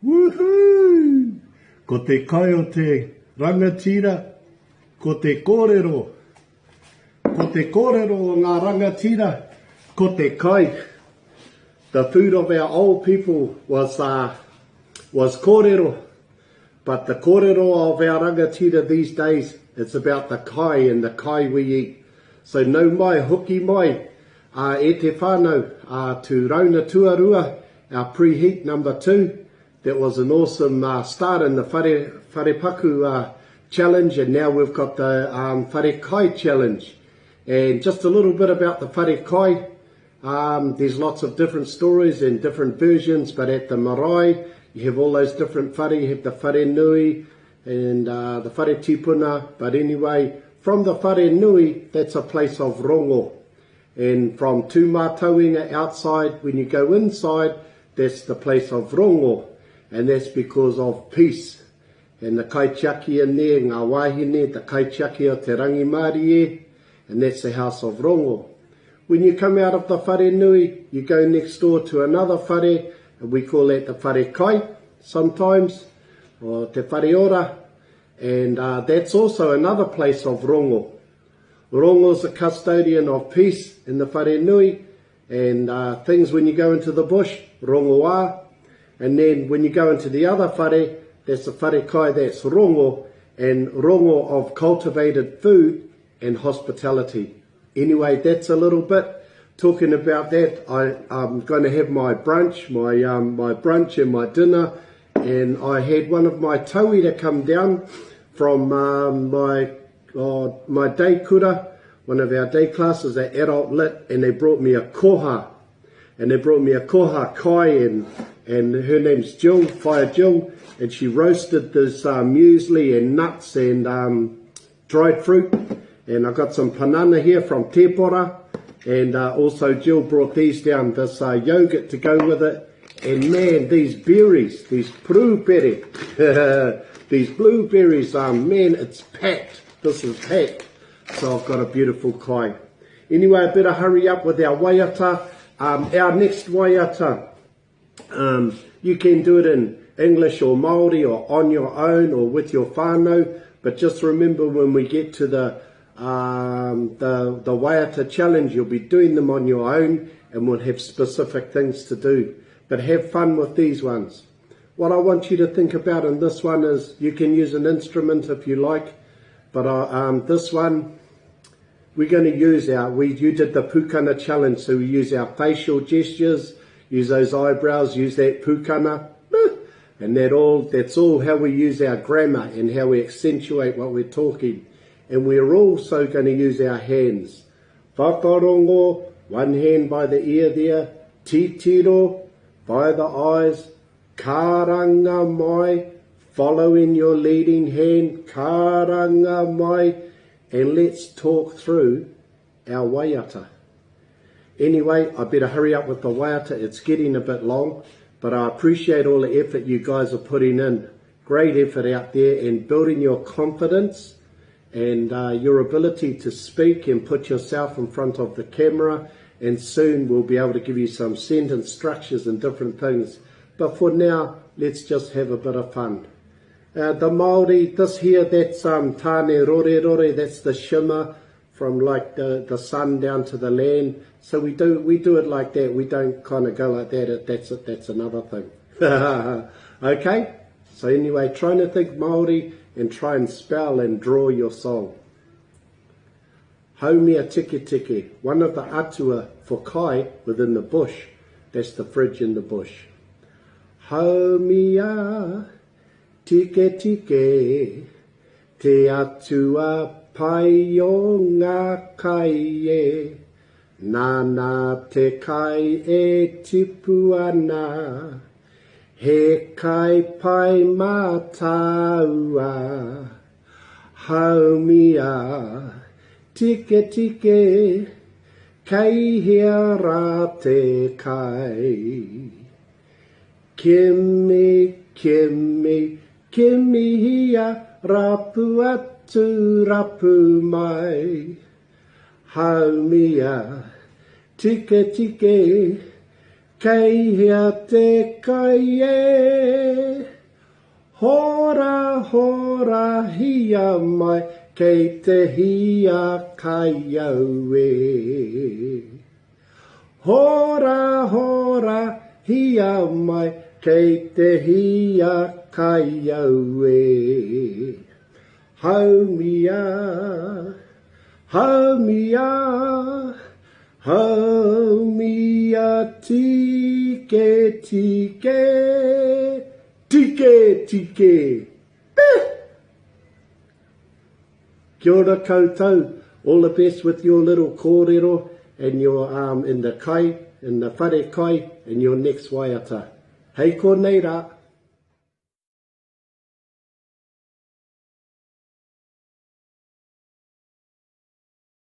Woohoo! Ko te kai o te rangatira, ko te kōrero. Ko te kōrero o ngā rangatira, ko te kai. The food of our old people was kōrero. But the kōrero of our rangatira these days, it's about the kai and the kai we eat. So no mai, hoki mai, e te whānau, to Rauna Tuarua, our preheat number 2. That was an awesome start in the Wharepaku challenge, and now we've got the Whare Kai challenge. And just a little bit about the Whare Kai. There's lots of different stories and different versions, but at the marae, you have all those different whare. You have the Whare Nui and the Whare Tipuna. But anyway, from the Whare Nui, that's a place of rongo. And from Tūmātauinga outside, when you go inside, that's the place of rongo. And that's because of peace. And the kaitiaki in there, ngā wāhine, the kaitiaki o te rangimārie e, and that's the house of rongo. When you come out of the Whare Nui, you go next door to another whare, and we call that the Whare Kai sometimes, or te Whare Ora, and that's also another place of rongo. Rongo is the custodian of peace in the Whare Nui, and things when you go into the bush, rongo wā. And then when you go into the other whare, that's the Whare Kai, that's rongo, and rongo of cultivated food and hospitality. Anyway, that's a little bit. Talking about that, I'm going to have my brunch, my brunch and my dinner, and I had one of my tauira come down from my day kura, one of our day classes at Adult Lit, and they brought me a koha. And they brought me a koha kai, and her name's Jill, Fire Jill, and she roasted this muesli and nuts and dried fruit. And I got some panana here from Tepora, and also Jill brought these down, this yogurt to go with it. And man, these berries, these blueberry, these blueberries, man, it's packed. This is packed. So I've got a beautiful kai. Anyway, I better hurry up with our waiata. Our next waiata, you can do it in English or Māori or on your own or with your whānau, but just remember when we get to the waiata challenge, you'll be doing them on your own, and we'll have specific things to do. But have fun with these ones. What I want you to think about in this one is you can use an instrument if you like, but this one, we're going to use you did the pukana challenge, so we use our facial gestures, use those eyebrows, use that pukana, and that's all how we use our grammar and how we accentuate what we're talking. And we're also going to use our hands. Whakarongo, one hand by the ear there, titiro, by the eyes, karanga mai, following your leading hand, karanga mai. And let's talk through our waiata. Anyway, I better hurry up with the waiata. It's getting a bit long, but I appreciate all the effort you guys are putting in. Great effort out there in building your confidence and your ability to speak and put yourself in front of the camera. And soon we'll be able to give you some sentence structures and different things. But for now, let's just have a bit of fun. The Māori, this here, that's tāne rore, that's the shimmer from like the sun down to the land. So we do it like that. We don't kind of go like that. That's another thing. Okay? So anyway, trying to think Māori and try and spell and draw your song. Haumea tiki tiki, one of the atua for kai within the bush. That's the fridge in the bush. Haumea tike tike, te atua pai o ngā kai e, nāna te kai e tipu ana, he kai pai mātaua, haumea, tike tike, kei hea rā te kai, kimi, kimi, kimi hia rapu atu rapu mai. Haumea, tike tike, kei hea te kai e. hia mai, kei te hia kai au e. Hora, hora, hia mai, kei te hia kai au e. Haumia, haumia, haumia, tike, tike, tike, tike. Kia ora koutou. All the best with your little kōrero and your in the kai, in the whare kai, and your next waiata. Hei ko nei rā.